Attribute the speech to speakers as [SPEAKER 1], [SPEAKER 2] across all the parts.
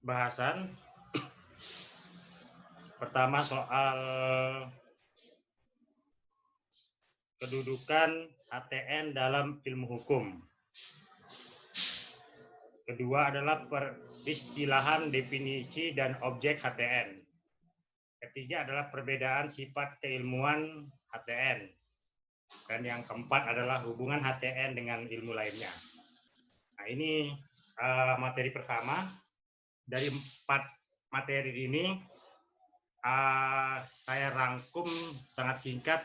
[SPEAKER 1] bahasan. Pertama soal kedudukan HTN dalam ilmu hukum. Kedua adalah peristilahan, definisi, dan objek HTN. Ketiga adalah perbedaan sifat keilmuan HTN. Dan yang keempat adalah hubungan HTN dengan ilmu lainnya. Nah, ini materi pertama. Dari 4 materi ini, saya rangkum sangat singkat,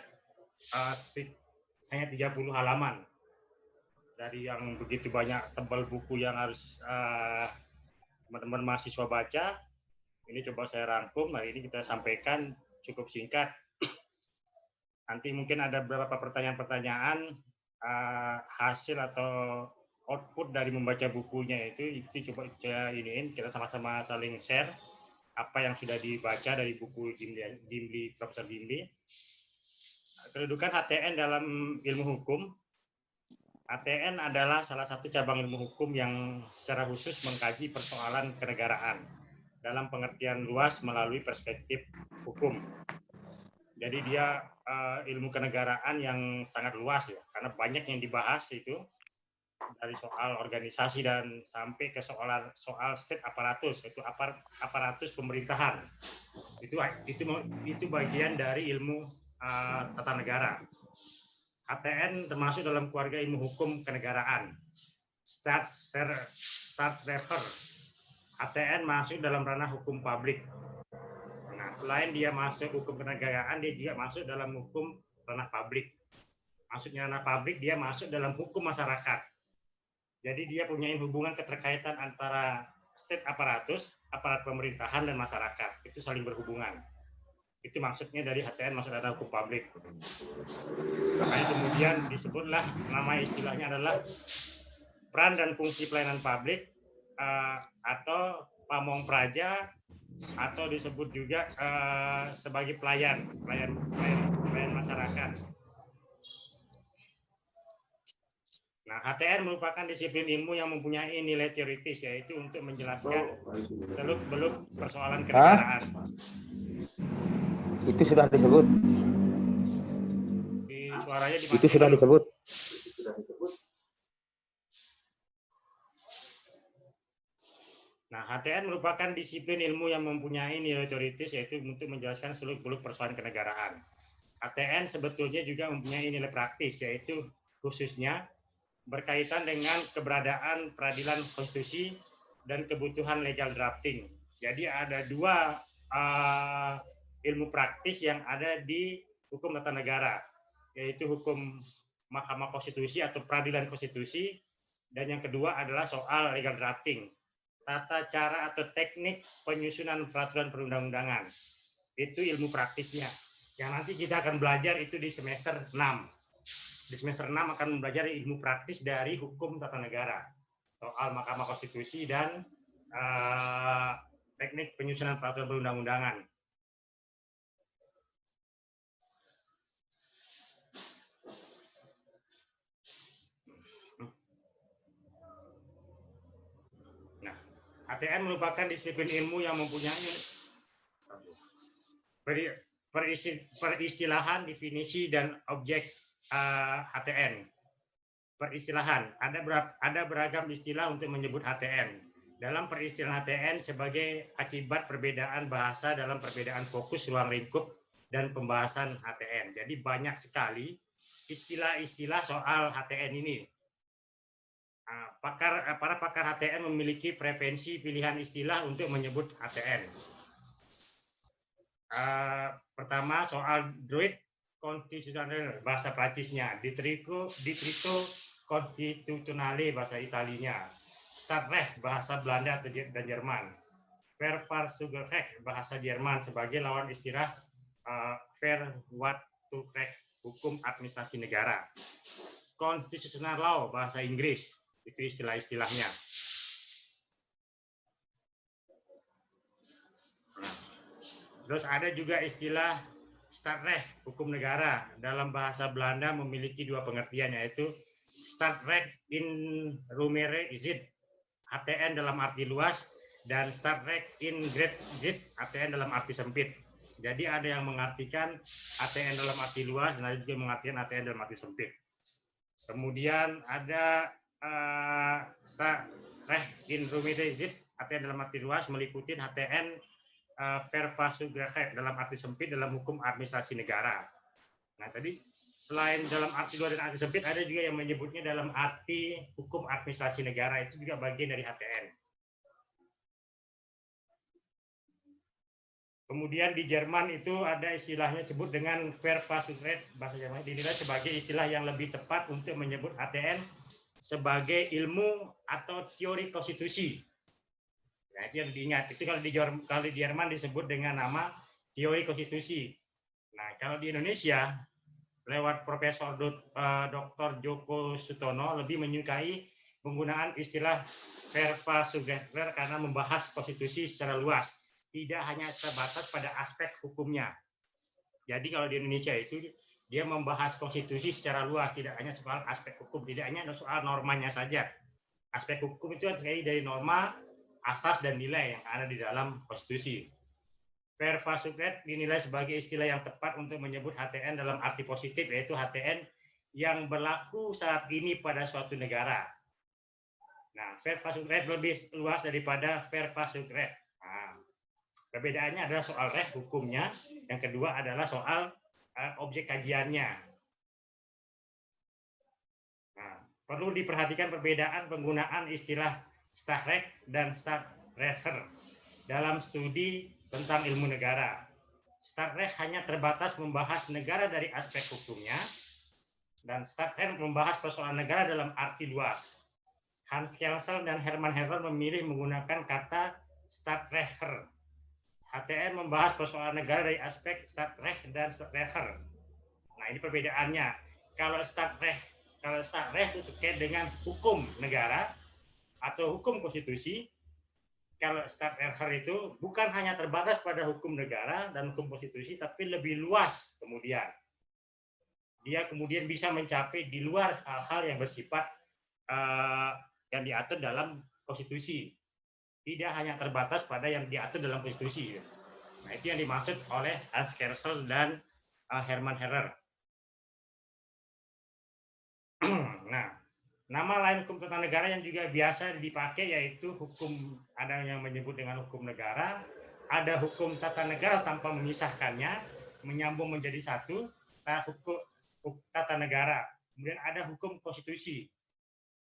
[SPEAKER 1] hanya 30 halaman. Dari yang begitu banyak tebal buku yang harus teman-teman mahasiswa baca, ini coba saya rangkum. Hari ini kita sampaikan cukup singkat. Nanti mungkin ada beberapa pertanyaan-pertanyaan hasil atau output dari membaca bukunya itu coba kita sama-sama saling share apa yang sudah dibaca dari buku Jimli, Profesor Jimli. Kedudukan HTN dalam ilmu hukum. HTN adalah salah satu cabang ilmu hukum yang secara khusus mengkaji persoalan kenegaraan dalam pengertian luas melalui perspektif hukum. Jadi dia ilmu kenegaraan yang sangat luas ya, karena banyak yang dibahas itu, dari soal organisasi dan sampai ke soal state aparatus, itu aparatus pemerintahan. Itu bagian dari ilmu tata negara. HTN termasuk dalam keluarga ilmu hukum kenegaraan. Staatsrechter. HTN masuk dalam ranah hukum publik. Nah, selain dia masuk hukum kenegaraan, dia juga masuk dalam hukum ranah publik. Maksudnya ranah publik, dia masuk dalam hukum masyarakat. Jadi dia punya hubungan keterkaitan antara state aparatus, aparat pemerintahan, dan masyarakat. Itu saling berhubungan. Itu maksudnya dari HTN masuk dalam hukum publik. Makanya kemudian disebutlah, nama istilahnya adalah peran dan fungsi pelayanan publik atau pamong praja, atau disebut juga sebagai pelayan masyarakat. Nah, HTN merupakan disiplin ilmu yang mempunyai nilai teoritis, yaitu untuk menjelaskan seluk-beluk persoalan kenegaraan.
[SPEAKER 2] Itu sudah disebut.
[SPEAKER 1] Suaranya
[SPEAKER 2] itu sudah disebut.
[SPEAKER 1] Nah, HTN merupakan disiplin ilmu yang mempunyai nilai teoritis, yaitu untuk menjelaskan seluk-beluk persoalan kenegaraan. HTN sebetulnya juga mempunyai nilai praktis, yaitu khususnya berkaitan dengan keberadaan peradilan konstitusi dan kebutuhan legal drafting. Jadi ada 2 ilmu praktis yang ada di hukum tata negara, yaitu hukum Mahkamah Konstitusi atau peradilan konstitusi, dan yang kedua adalah soal legal drafting, tata cara atau teknik penyusunan peraturan perundang-undangan. Itu ilmu praktisnya. Yang nanti kita akan belajar itu di semester 6. Di semester 6 akan belajar ilmu praktis dari hukum tata negara, soal Mahkamah Konstitusi dan teknik penyusunan peraturan perundang-undangan. Nah, HTN merupakan disiplin ilmu yang mempunyai peristilahan, definisi, dan objek HTN. Peristilahan, ada beragam istilah untuk menyebut HTN. Dalam peristilahan HTN sebagai akibat perbedaan bahasa dalam perbedaan fokus ruang lingkup dan pembahasan HTN. Jadi banyak sekali istilah-istilah soal HTN ini. Para pakar HTN memiliki preferensi pilihan istilah untuk menyebut HTN. Pertama soal droit constitutionnel, bahasa Prancisnya, ditrito constituzionale, bahasa Italinya, Stadtrecht, bahasa Belanda dan Jerman, Verfassungsrecht, bahasa Jerman sebagai lawan istilah Verwaltungsrecht, hukum administrasi negara, Constitutional Law, bahasa Inggris. Itu istilah-istilahnya. Terus ada juga istilah Stadtrecht, hukum negara. Dalam bahasa Belanda memiliki 2 pengertian, yaitu Stadtrecht in ruimere zin, HTN dalam arti luas, dan Startrek in Great Jet ATN dalam arti sempit. Jadi ada yang mengartikan ATN dalam arti luas dan ada juga yang mengartikan ATN dalam arti sempit. Kemudian ada Startrek in Rumite Jet ATN dalam arti luas meliputi ATN Verfassungsrecht dalam arti sempit dalam hukum administrasi negara. Nah, tadi selain dalam arti luas dan arti sempit, ada juga yang menyebutnya dalam arti hukum administrasi negara, itu juga bagian dari HTN. Kemudian di Jerman itu ada istilahnya disebut dengan Verfassungsrecht, bahasa Jerman dinilai sebagai istilah yang lebih tepat untuk menyebut HTN sebagai ilmu atau teori konstitusi. Nah, itu yang diingat. Itu kalau di Jerman disebut dengan nama teori konstitusi. Nah, kalau di Indonesia lewat Profesor Dr. Joko Sutono lebih menyukai penggunaan istilah Verfassungsrecht karena membahas konstitusi secara luas, tidak hanya terbatas pada aspek hukumnya. Jadi kalau di Indonesia itu dia membahas konstitusi secara luas, tidak hanya soal aspek hukum, tidak hanya soal normanya saja. Aspek hukum itu terdiri dari norma, asas dan nilai yang ada di dalam konstitusi. Verfassungsrecht dinilai sebagai istilah yang tepat untuk menyebut HTN dalam arti positif, yaitu HTN yang berlaku saat ini pada suatu negara. Nah, Verfassungsrecht lebih luas daripada Verfassungsrecht. Nah, perbedaannya adalah soal hukumnya, yang kedua adalah soal objek kajiannya. Nah, perlu diperhatikan perbedaan penggunaan istilah Startrek dan Startrechter dalam studi tentang ilmu negara. Startrek hanya terbatas membahas negara dari aspek hukumnya, dan Startrechter membahas persoalan negara dalam arti luas. Hans Kelsen dan Hermann Herder memilih menggunakan kata Startrechter. HTN membahas persoalan negara dari aspek Startrecht dan Startrechter. Nah, ini perbedaannya. Kalau Startrecht itu terkait dengan hukum negara atau hukum konstitusi. Kalau Startrechter itu bukan hanya terbatas pada hukum negara dan hukum konstitusi, tapi lebih luas kemudian. Dia kemudian bisa mencapai di luar hal-hal yang bersifat yang diatur dalam konstitusi. Tidak hanya terbatas pada yang diatur dalam konstitusi. Nah, itu yang dimaksud oleh Hans Kelsen dan Hermann Herder. Nah, nama lain hukum tata negara yang juga biasa dipakai yaitu hukum, ada yang menyebut dengan hukum negara, ada hukum tata negara tanpa memisahkannya, menyambung menjadi satu, hukum tata negara. Kemudian ada hukum konstitusi.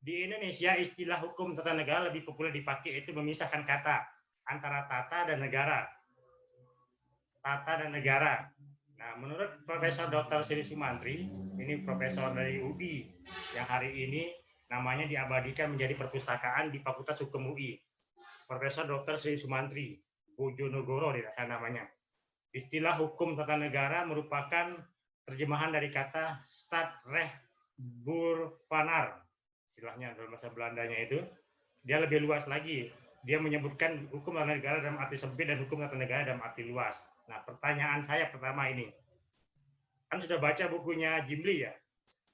[SPEAKER 1] Di Indonesia istilah hukum tata negara lebih populer dipakai, yaitu memisahkan kata antara tata dan negara. Tata dan negara. Nah, menurut Profesor Dr. Sri Sumantri, ini profesor dari UI yang hari ini namanya diabadikan menjadi perpustakaan di Fakultas Hukum UI. Profesor Dr. Sri Sumantri, Bojonegoro namanya. Istilah hukum tata negara merupakan terjemahan dari kata Staatrechtburvanar. Istilahnya dalam bahasa Belandanya itu. Dia lebih luas lagi. Dia menyebutkan hukum tata negara dalam arti sempit dan hukum tata negara dalam arti luas. Nah, pertanyaan saya pertama ini. Kan sudah baca bukunya Gimli ya?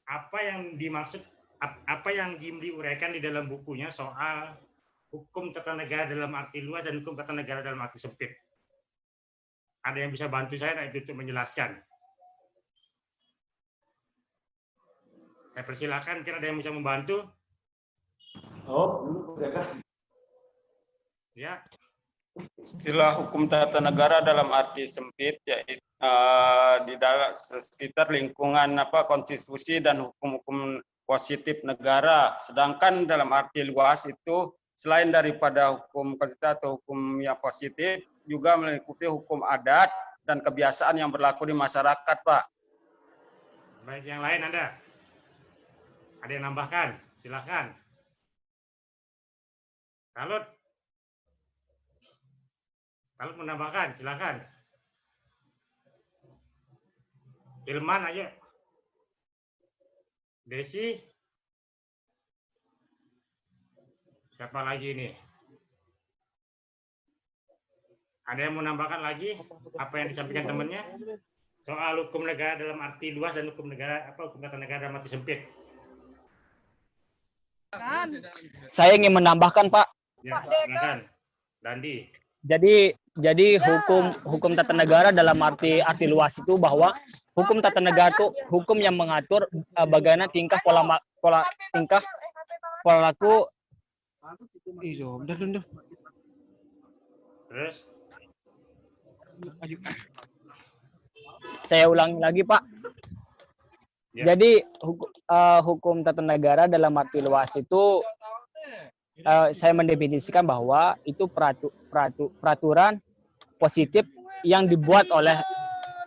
[SPEAKER 1] Apa yang dimaksud, apa yang Gimli uraikan di dalam bukunya soal hukum tata negara dalam arti luas dan hukum tata negara dalam arti sempit? Ada yang bisa bantu saya untuk menjelaskan? Saya persilakan, kira ada yang bisa membantu?
[SPEAKER 2] Oh,
[SPEAKER 1] ya.
[SPEAKER 2] Istilah hukum tata negara dalam arti sempit yaitu di dalam sekitar lingkungan konstitusi dan hukum-hukum positif negara. Sedangkan dalam arti luas itu selain daripada hukum konstitusi atau hukum yang positif juga meliputi hukum adat dan kebiasaan yang berlaku di masyarakat, Pak.
[SPEAKER 1] Baik, yang lain ada? Ada yang nambahkan? Silakan. Kalau menambahkan, silakan. Ilman aja. Desi. Siapa lagi ini? Ada yang mau nambahkan lagi apa yang disampaikan temannya? Soal hukum negara dalam arti luas dan hukum negara hukum tata negara dalam arti sempit.
[SPEAKER 3] Saya ingin menambahkan, Pak.
[SPEAKER 1] Ya, silakan. Dandi.
[SPEAKER 3] Jadi hukum tata negara dalam arti luas itu bahwa hukum tata negara itu hukum yang mengatur bagaimana tingkah pola laku.
[SPEAKER 1] Terus?
[SPEAKER 3] Saya ulangi lagi, Pak.
[SPEAKER 1] Ya.
[SPEAKER 3] Jadi hukum tata negara dalam arti luas itu saya mendefinisikan bahwa itu peraturan positif yang dibuat oleh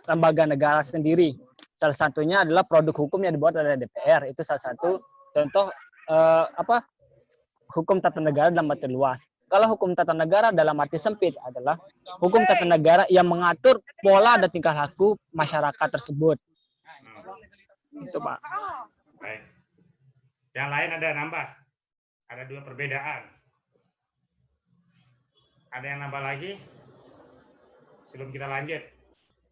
[SPEAKER 3] lembaga negara sendiri. Salah satunya adalah produk hukum yang dibuat oleh DPR. Itu salah satu contoh hukum tata negara dalam arti luas. Kalau hukum tata negara dalam arti sempit adalah hukum tata negara yang mengatur pola dan tingkah laku masyarakat tersebut. Itu, Pak.
[SPEAKER 1] Baik. Yang lain ada nambah? Ada 2 perbedaan. Ada yang nambah lagi? Sebelum kita lanjut,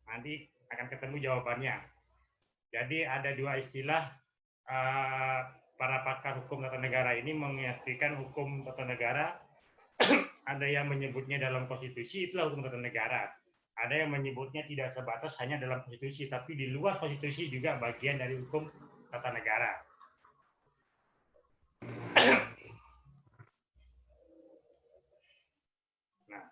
[SPEAKER 1] nanti akan ketemu jawabannya. Jadi ada 2 istilah para pakar hukum tata negara ini mengistikan hukum tata negara. Ada yang menyebutnya dalam konstitusi, itulah hukum tata negara. Ada yang menyebutnya tidak sebatas hanya dalam konstitusi, tapi di luar konstitusi juga bagian dari hukum tata negara. Nah,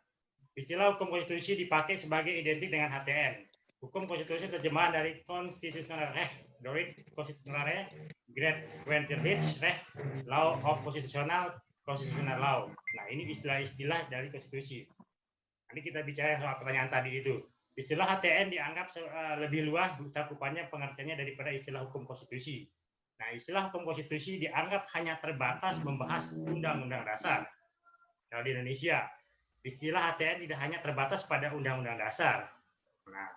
[SPEAKER 1] istilah hukum konstitusi dipakai sebagai identik dengan HTN. Hukum konstitusi terjemahan dari Constitutional Great Western Law of Constitutional Law. Nah, ini istilah-istilah dari konstitusi. Nanti kita bicara soal pertanyaan tadi itu. Istilah HTN dianggap lebih luas cakupannya pengertiannya daripada istilah hukum konstitusi. Nah, istilah hukum konstitusi dianggap hanya terbatas membahas undang-undang dasar. Kalau di Indonesia, istilah HTN tidak hanya terbatas pada undang-undang dasar. Nah,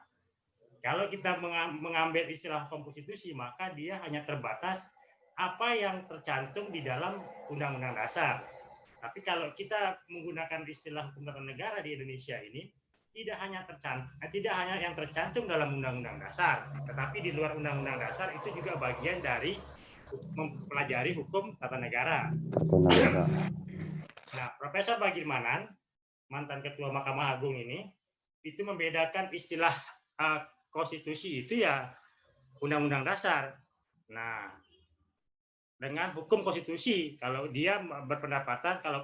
[SPEAKER 1] kalau kita mengambil istilah hukum konstitusi, maka dia hanya terbatas apa yang tercantum di dalam undang-undang dasar. Tapi kalau kita menggunakan istilah hukum tata negara di Indonesia ini, tidak hanya yang tercantum dalam undang-undang dasar, tetapi di luar undang-undang dasar itu juga bagian dari mempelajari hukum tata negara. Nah, Profesor Bagirmanan, mantan Ketua Mahkamah Agung ini, itu membedakan istilah konstitusi itu ya undang-undang dasar. Nah, dengan hukum konstitusi, kalau dia berpendapatan kalau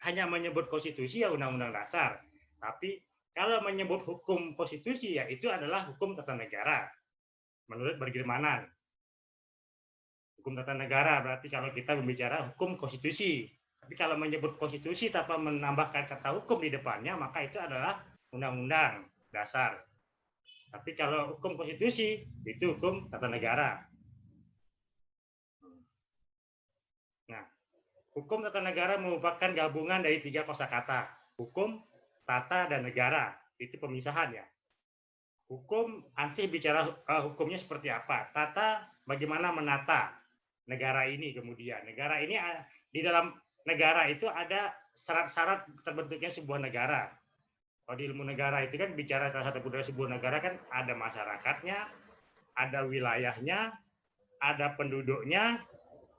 [SPEAKER 1] hanya menyebut konstitusi ya undang-undang dasar, tapi kalau menyebut hukum konstitusi ya itu adalah hukum tata negara menurut Bagirmanan. Hukum tata negara berarti kalau kita berbicara hukum konstitusi, tapi kalau menyebut konstitusi tanpa menambahkan kata hukum di depannya maka itu adalah undang-undang dasar. Tapi kalau hukum konstitusi itu hukum tata negara. Nah, hukum tata negara merupakan gabungan dari 3 kosakata. Hukum, tata, dan negara. Itu pemisahan ya. Hukum, ansih bicara hukumnya seperti apa. Tata, bagaimana menata negara ini kemudian. Negara ini, di dalam negara itu ada syarat-syarat terbentuknya sebuah negara. Kalau di ilmu negara itu kan bicara salah satu budaya sebuah negara kan ada masyarakatnya, ada wilayahnya, ada penduduknya,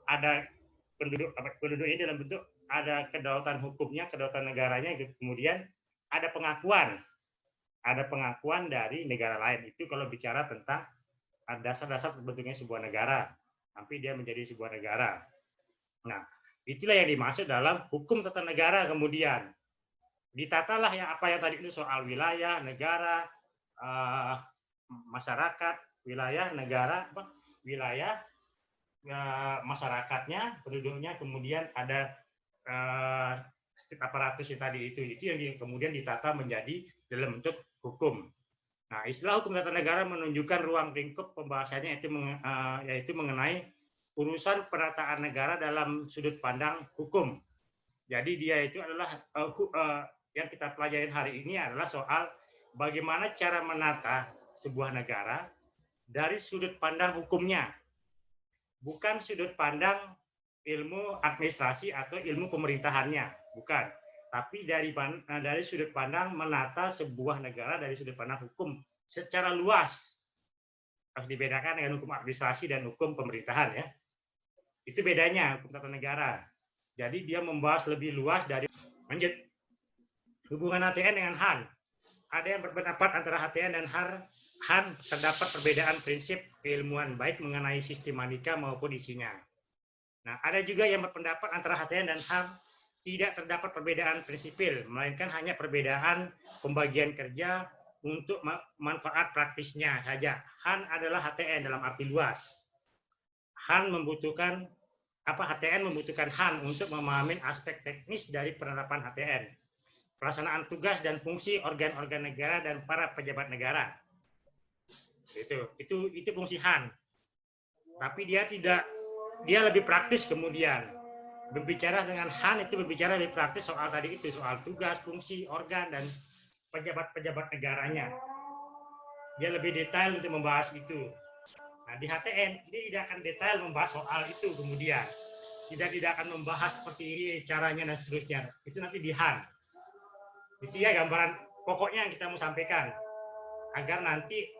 [SPEAKER 1] ada penduduknya dalam bentuk ada kedaulatan hukumnya, kedaulatan negaranya, kemudian ada pengakuan dari negara lain. Itu kalau bicara tentang dasar-dasar terbentuknya sebuah negara, sampai dia menjadi sebuah negara. Nah, itulah yang dimaksud dalam hukum tata negara. Kemudian ditatalah ya apa yang tadi itu soal wilayah, negara, masyarakat, wilayah, negara, wilayah, masyarakatnya, penduduknya, kemudian ada aparatus tadi itu yang kemudian ditata menjadi dalam bentuk hukum. Nah, istilah hukum tata negara menunjukkan ruang lingkup pembahasannya yaitu mengenai urusan penataan negara dalam sudut pandang hukum. Jadi dia itu adalah yang kita pelajarin hari ini adalah soal bagaimana cara menata sebuah negara dari sudut pandang hukumnya. Bukan sudut pandang ilmu administrasi atau ilmu pemerintahannya, bukan. Tapi dari sudut pandang menata sebuah negara dari sudut pandang hukum secara luas. Harus dibedakan dengan hukum administrasi dan hukum pemerintahan ya. Itu bedanya hukum tata negara. Jadi dia membahas lebih luas dari lanjut. Hubungan HTN dengan Han. Ada yang berpendapat antara HTN dan Han terdapat perbedaan prinsip keilmuan baik mengenai sistematika maupun isinya. Nah, ada juga yang berpendapat antara HTN dan Han tidak terdapat perbedaan prinsipil, melainkan hanya perbedaan pembagian kerja untuk manfaat praktisnya saja. Han adalah HTN dalam arti luas. HTN membutuhkan Han untuk memahami aspek teknis dari penerapan HTN, pelaksanaan tugas dan fungsi organ-organ negara dan para pejabat negara. Itu fungsi Han. Tapi dia lebih praktis kemudian. Berbicara dengan Han itu berbicara lebih praktis soal tadi itu, soal tugas, fungsi, organ, dan pejabat-pejabat negaranya. Dia lebih detail untuk membahas itu. Nah, di HTN, dia tidak akan detail membahas soal itu kemudian. Tidak akan membahas seperti ini caranya dan seterusnya. Itu nanti di Han. Itu ya gambaran pokoknya yang kita mau sampaikan. Agar nanti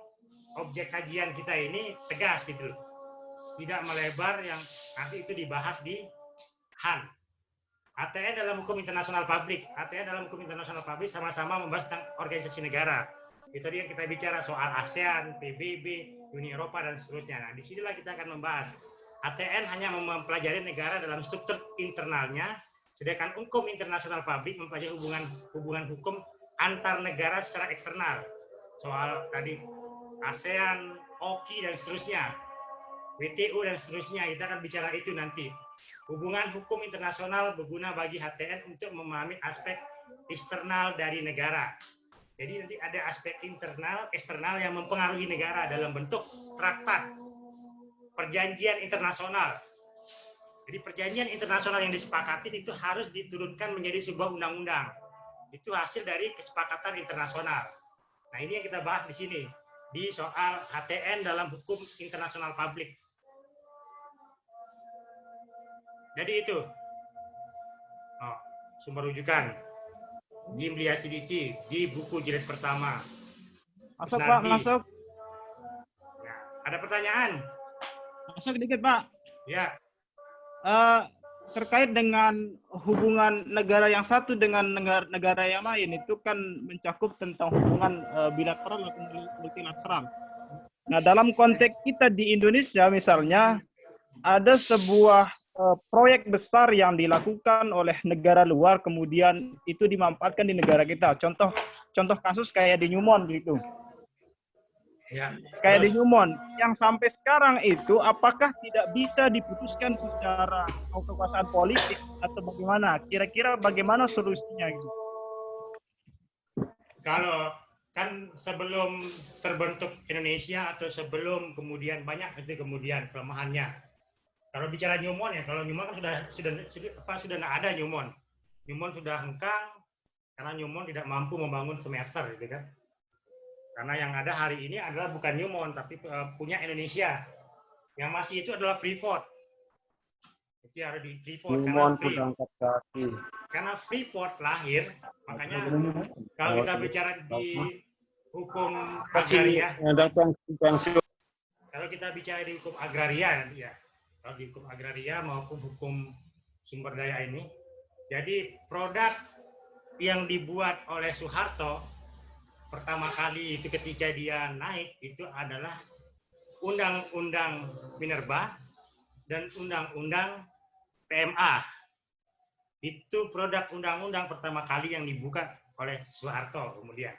[SPEAKER 1] objek kajian kita ini tegas gitu. Tidak melebar yang nanti itu dibahas di Han. HTN dalam hukum internasional publik. HTN dalam hukum internasional publik sama-sama membahas tentang organisasi negara. Itu tadi yang kita bicara soal ASEAN, PBB, Uni Eropa, dan seterusnya. Nah, disinilah kita akan membahas. HTN hanya mempelajari negara dalam struktur internalnya, sedangkan hukum internasional publik mempelajari hubungan hukum antar negara secara eksternal. Soal tadi ASEAN, OKI, dan seterusnya. WTO, dan seterusnya. Kita akan bicara itu nanti. Hubungan hukum internasional berguna bagi HTN untuk memahami aspek eksternal dari negara. Jadi nanti ada aspek internal, eksternal yang mempengaruhi negara dalam bentuk traktat, perjanjian internasional. Jadi perjanjian internasional yang disepakati itu harus diturunkan menjadi sebuah undang-undang. Itu hasil dari kesepakatan internasional. Nah, ini yang kita bahas di sini, di soal HTN dalam hukum internasional publik. Jadi itu sumber rujukan Gimli Asidiki di buku jilid pertama.
[SPEAKER 4] Masuk Pak, masuk.
[SPEAKER 1] Ya, ada pertanyaan?
[SPEAKER 4] Masuk dikit Pak.
[SPEAKER 1] Ya.
[SPEAKER 4] Terkait dengan hubungan negara yang satu dengan negara yang lain itu kan mencakup tentang hubungan bilateral atau multilateral. Nah, dalam konteks kita di Indonesia misalnya ada sebuah proyek besar yang dilakukan oleh negara luar kemudian itu dimanfaatkan di negara kita. Contoh kasus kayak di Newmont gitu.
[SPEAKER 1] Ya.
[SPEAKER 4] Kayak di Newmont yang sampai sekarang itu apakah tidak bisa diputuskan secara kekuasaan politik atau bagaimana? Kira-kira bagaimana solusinya gitu?
[SPEAKER 1] Kalau kan sebelum terbentuk Indonesia atau sebelum kemudian banyak itu kemudian kelemahannya. Kalau bicara Newmont ya, kalau Newmont kan sudah nggak ada Newmont. Newmont sudah hengkang karena Newmont tidak mampu membangun semester, gitu kan? Karena yang ada hari ini adalah bukan Newmont tapi punya Indonesia. Yang masih itu adalah Freeport. Itu ada di Freeport karena Freeport lahir, makanya kalau kita bicara di hukum agraria, kalau kita bicara di hukum agraria nanti ya. Kalau di hukum agraria maupun hukum sumber daya ini. Jadi produk yang dibuat oleh Soeharto pertama kali itu ketika dia naik itu adalah Undang-Undang Minerba dan Undang-Undang PMA. Itu produk undang-undang pertama kali yang dibuka oleh Soeharto kemudian.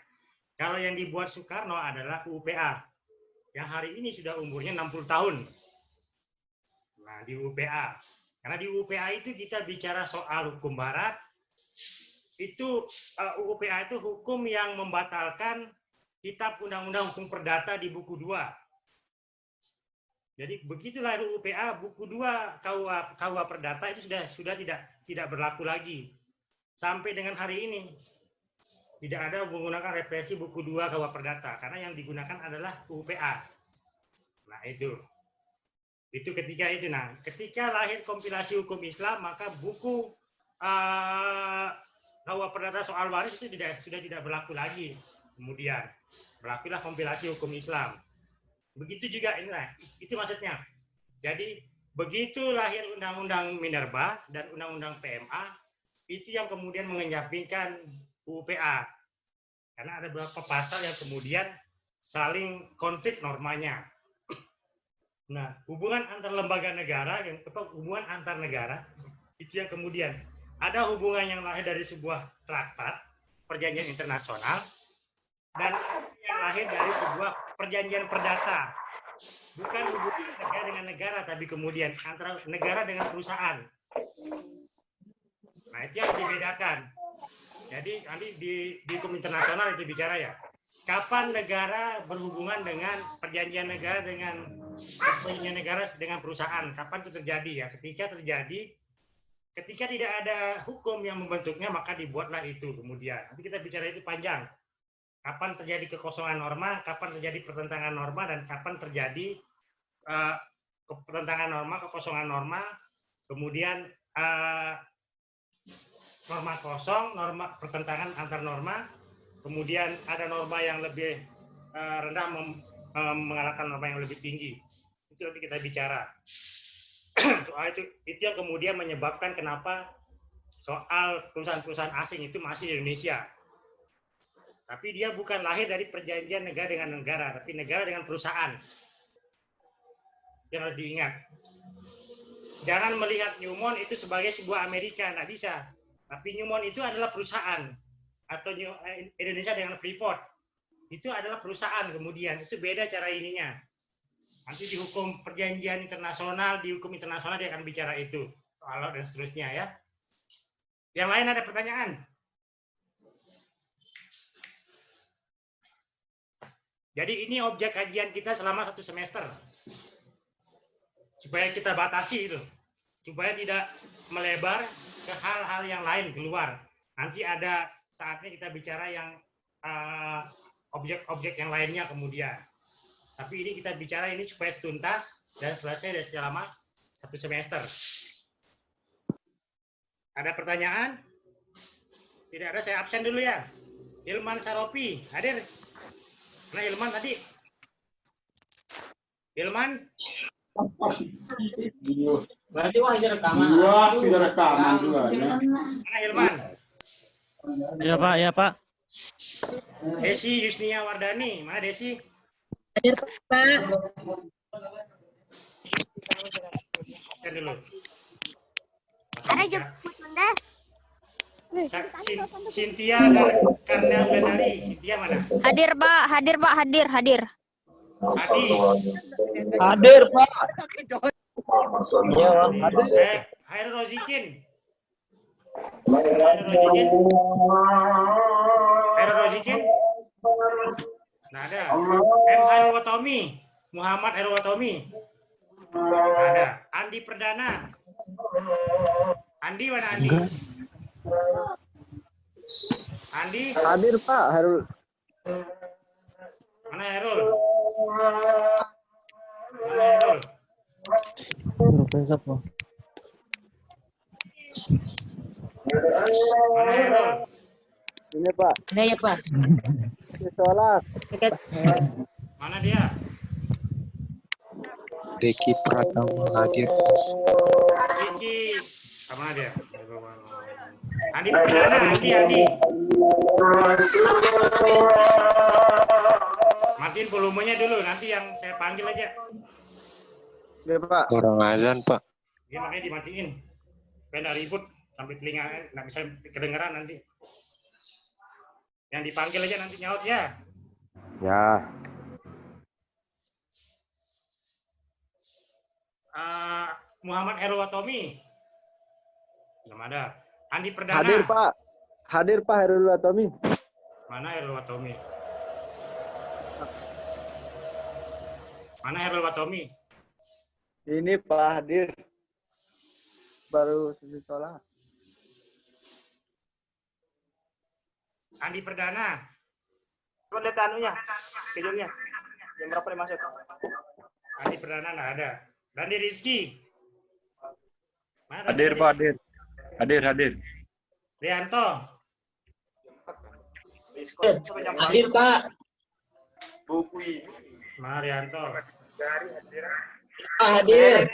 [SPEAKER 1] Kalau yang dibuat Soekarno adalah UPA yang hari ini sudah umurnya 60 tahun. Nah, di UPA. Karena di UPA itu kita bicara soal hukum barat. Itu UPA itu hukum yang membatalkan Kitab Undang-Undang Hukum Perdata di buku 2. Jadi begitulah UPA buku 2 KUH Perdata itu sudah tidak berlaku lagi. Sampai dengan hari ini tidak ada menggunakan represi buku 2 KUH Perdata karena yang digunakan adalah UPA. Nah, itu ketika itu. Nah, ketika lahir kompilasi hukum Islam, maka buku KUH Perdata soal waris itu sudah tidak berlaku lagi. Kemudian berlakulah kompilasi hukum Islam. Begitu juga ini, itu maksudnya. Jadi begitu lahir Undang-Undang Minerba dan Undang-Undang PMA, itu yang kemudian mengenyampingkan UU-PA. Karena ada beberapa pasal yang kemudian saling konflik normanya. Nah, hubungan antar lembaga negara, hubungan antar negara, itu yang kemudian ada hubungan yang lahir dari sebuah traktat, perjanjian internasional, dan yang lahir dari sebuah perjanjian perdata. Bukan hubungan negara dengan negara, tapi kemudian antara negara dengan perusahaan. Nah, itu yang dibedakan. Jadi nanti di hukum internasional itu bicara ya. Kapan negara berhubungan dengan perjanjian negara dengan perusahaan? Kapan itu terjadi ya? Ketika tidak ada hukum yang membentuknya, maka dibuatlah itu kemudian. Nanti kita bicara itu panjang. Kapan terjadi kekosongan norma, kapan terjadi pertentangan norma, dan kapan terjadi pertentangan norma, kekosongan norma, kemudian norma kosong, norma pertentangan antar norma, kemudian ada norma yang lebih rendah mengalahkan norma yang lebih tinggi. Itu nanti kita bicara. Soal itu yang kemudian menyebabkan kenapa soal perusahaan-perusahaan asing itu masih di Indonesia. Tapi dia bukan lahir dari perjanjian negara dengan negara, tapi negara dengan perusahaan. Yang harus diingat. Jangan melihat Newmont itu sebagai sebuah Amerika, nggak bisa. Tapi Newmont itu adalah perusahaan. Atau Indonesia dengan Freeport. Itu adalah perusahaan kemudian. Itu beda cara ininya. Nanti di hukum perjanjian internasional, di hukum internasional dia akan bicara itu. Soal dan seterusnya ya. Yang lain ada pertanyaan? Jadi ini objek kajian kita selama 1 semester. Supaya kita batasi itu. Supaya tidak melebar ke hal-hal yang lain keluar. Nanti ada saatnya kita bicara yang objek-objek yang lainnya kemudian. Tapi ini kita bicara ini supaya tuntas dan selesai dari selama 1 semester. Ada pertanyaan? Tidak ada, saya absen dulu ya. Ilman Saropi, hadir? Mana Ilman tadi? Ilman?
[SPEAKER 5] Berarti wah sudah rekaman.
[SPEAKER 2] Iya, sudah rekaman juga.
[SPEAKER 1] Mana Ilman?
[SPEAKER 5] Ya Pak, ya Pak.
[SPEAKER 1] Desi Yusnia Wardani, mana Desi?
[SPEAKER 6] Hadir Pak.
[SPEAKER 1] Kan dulu.
[SPEAKER 6] Ada jemput Bunda.
[SPEAKER 1] Cynthia Karna Blandari, Cynthia mana?
[SPEAKER 6] Hadir Pak, hadir Pak, hadir.
[SPEAKER 1] Adi,
[SPEAKER 3] Hadir, Pak.
[SPEAKER 1] Hairul Rozikin. Nah ada. Hairul Watomi. Muhammad Hairul Watomi. Ada. Andi Perdana. Andi mana Andi? Andi?
[SPEAKER 3] Hadir, Pak. Hairul.
[SPEAKER 1] Mana Hairul? Mana Hairul? Mana Hairul?
[SPEAKER 3] Ini, Pak.
[SPEAKER 6] Nah ya Pak.
[SPEAKER 3] Sholat.
[SPEAKER 1] Mana dia?
[SPEAKER 7] Deki Pratama hadir.
[SPEAKER 1] Diki. Mana dia? Andi Perdana, Andi. Matiin volumenya dulu, nanti yang saya panggil aja.
[SPEAKER 3] Ini, Pak.
[SPEAKER 7] Orang azan, Pak.
[SPEAKER 1] Dia makanya dimatiin. Supaya nggak ribut, sampai telinga nggak bisa kedengeran nanti. Yang dipanggil aja nanti nyaut ya.
[SPEAKER 7] Ya.
[SPEAKER 1] Muhammad Hairul Watomi. Belum ada. Andi Perdana.
[SPEAKER 3] Hadir, Pak. Hadir, Pak. Hairul Watomi.
[SPEAKER 1] Mana Hairul Watomi? Mana Hairul Watomi?
[SPEAKER 3] Ini, Pak. Hadir. Baru selesai sholat.
[SPEAKER 1] Andi Perdana.
[SPEAKER 4] Coba lihat anunya, schedule-nya. Jam berapa dia masuk?
[SPEAKER 1] Andi Perdana nggak ada. Dandi Rizky. Mana
[SPEAKER 2] Hadir,
[SPEAKER 1] Dandi?
[SPEAKER 2] Pak, hadir. Hadir.
[SPEAKER 1] Rianto.
[SPEAKER 5] Hadir Pak.
[SPEAKER 1] Mana Rianto?
[SPEAKER 5] Pak hadir.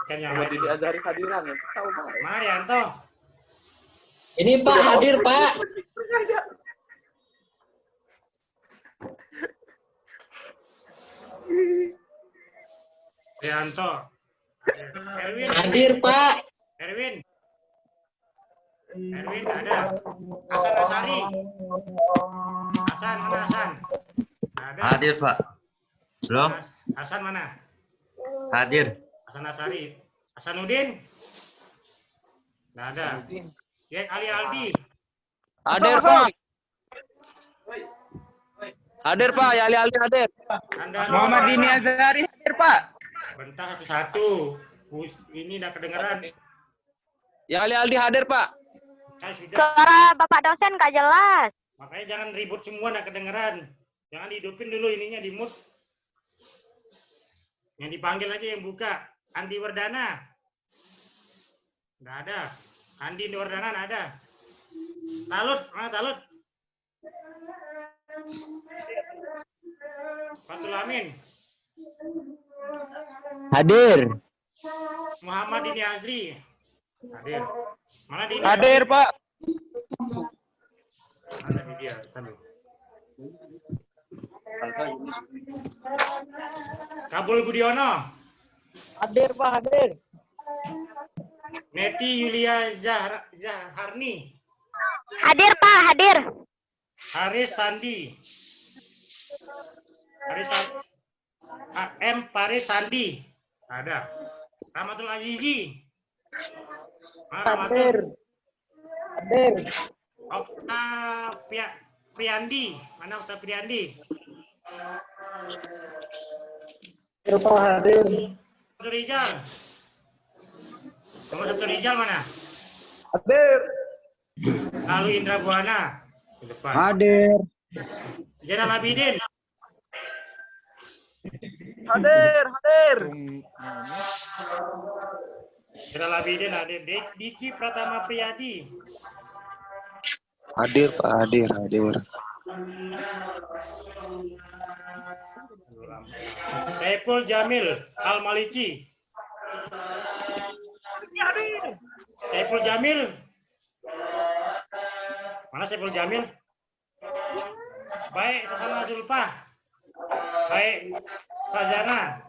[SPEAKER 1] Kan yang lain.
[SPEAKER 3] Azhari hadiran ya. Tahu, Pak.
[SPEAKER 1] Mana Rianto?
[SPEAKER 5] Ini Pak hadir Pak.
[SPEAKER 1] Rianto. Erwin.
[SPEAKER 5] Hadir Pak.
[SPEAKER 1] Erwin. Erwin ada. Hasan Asari. Hasan mana Hasan? Ada.
[SPEAKER 8] Hadir, Pak. Belum?
[SPEAKER 1] Hasan mana?
[SPEAKER 8] Hadir.
[SPEAKER 1] Hasan Asari. Hasanuddin. Nggak ada. Ya, Ali Aldi.
[SPEAKER 3] Hadir, Pak. Hadir, Pak. Ya, Ali hadir.
[SPEAKER 4] Muhammad Dini Azhari hadir, Pak.
[SPEAKER 1] Bentar satu-satu. Ini udah kedengeran.
[SPEAKER 3] Ya, Ali Aldi hadir, Pak.
[SPEAKER 1] Saya sudah.
[SPEAKER 6] Suara Bapak dosen nggak jelas.
[SPEAKER 1] Makanya jangan ribut semua, nggak kedengeran. Jangan dihidupin dulu ininya, di mute. Yang dipanggil aja yang buka. Andi Wardana. Nggak ada. Andi Wardana nggak ada. Talut, mana Talut? Fatul Amin.
[SPEAKER 3] Hadir.
[SPEAKER 1] Muhammad Dini Azri. Hadir. Mana Dini?
[SPEAKER 4] Hadir, Pak.
[SPEAKER 1] Ada di dia. Tahu. Kabul Budiono.
[SPEAKER 3] Hadir, Pak. Hadir.
[SPEAKER 1] Neti Yulia Zaharni.
[SPEAKER 6] Hadir, Pak, hadir.
[SPEAKER 1] Haris Sandi. M. Paris Sandi. Ada. Rahmatul Azizi. Mana Rahmatul?
[SPEAKER 3] Hadir.
[SPEAKER 1] Okta Priandi. Mana Okta Priandi?
[SPEAKER 3] Hadir, Pak. Hadir.
[SPEAKER 1] Satu Rizal. Nomor satu Rizal mana?
[SPEAKER 3] Hadir.
[SPEAKER 1] Lalu Indra Buana. Di depan.
[SPEAKER 3] Hadir.
[SPEAKER 1] Zainal Abidin.
[SPEAKER 3] Hadir. Hadir.
[SPEAKER 1] Zainal Abidin hadir. Diki Pratama Priyadi.
[SPEAKER 7] Hadir, Pak. Hadir.
[SPEAKER 1] Saiful Jamil Al-Maliki. Saiful Jamil. Mana Saiful Jamil? Baik, Sasana Zulfa. Baik, Sajana.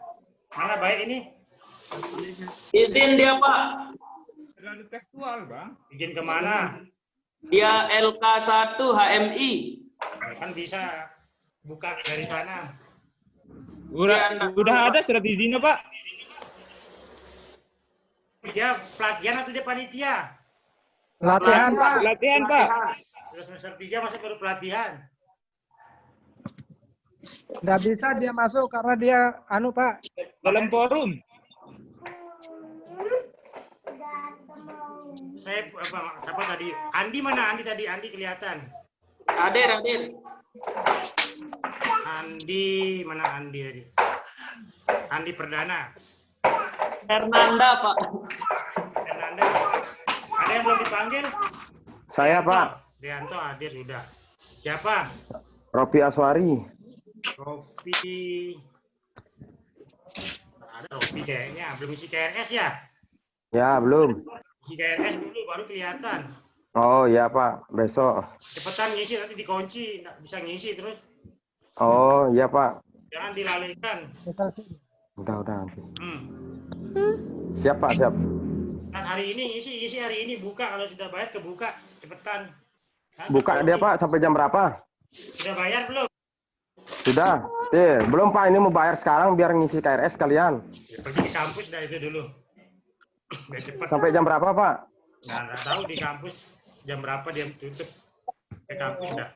[SPEAKER 1] Mana baik ini?
[SPEAKER 5] Izin dia Pak.
[SPEAKER 4] Terlalu tekstual, Bang.
[SPEAKER 1] Izin kemana?
[SPEAKER 5] Dia LK1 HMI.
[SPEAKER 1] Kan bisa buka dari sana.
[SPEAKER 4] Udah ada surat izinnya, Pak.
[SPEAKER 1] Dia pelatihan atau dia panitia?
[SPEAKER 4] Latihan, Pak. Latihan, Pak.
[SPEAKER 1] Sudah semester 3 masih baru pelatihan.
[SPEAKER 9] Nggak bisa dia masuk karena dia Pak
[SPEAKER 4] Dalam forum.
[SPEAKER 1] Saya siapa tadi? Andi mana? Andi tadi, Andi kelihatan.
[SPEAKER 5] Hadir.
[SPEAKER 1] Andi mana Andi tadi? Andi Perdana.
[SPEAKER 5] Hernanda Pak.
[SPEAKER 1] Fernanda. Ada yang belum dipanggil?
[SPEAKER 7] Saya, Pak.
[SPEAKER 1] Rianto hadir sudah. Siapa?
[SPEAKER 7] Ropi Aswari.
[SPEAKER 1] Ropi. Ada Ropi kayaknya. Belum isi KRS ya?
[SPEAKER 7] Ya, belum.
[SPEAKER 1] Isi KRS dulu baru kelihatan.
[SPEAKER 7] Oh, ya, Pak. Besok.
[SPEAKER 1] Cepetan ngisi, nanti dikunci. Nggak bisa ngisi terus.
[SPEAKER 7] Oh, iya, Pak.
[SPEAKER 1] Jangan dilalaikan.
[SPEAKER 7] Udah nanti.
[SPEAKER 1] Hmm.
[SPEAKER 7] Siap, Pak. Siap.
[SPEAKER 1] Kan hari ini isi hari ini buka, kalau sudah bayar kebuka cepetan. Nah,
[SPEAKER 7] Buka dia, Pak. Sampai jam berapa?
[SPEAKER 1] Sudah bayar belum?
[SPEAKER 7] Sudah. Belum, Pak. Ini mau bayar sekarang biar ngisi KRS kalian.
[SPEAKER 1] Ya, pergi ke kampus dah itu dulu. Biar cepat.
[SPEAKER 7] Sampai jam berapa, Pak?
[SPEAKER 1] Nggak tahu di kampus jam berapa dia tutup. Ke kampus dah.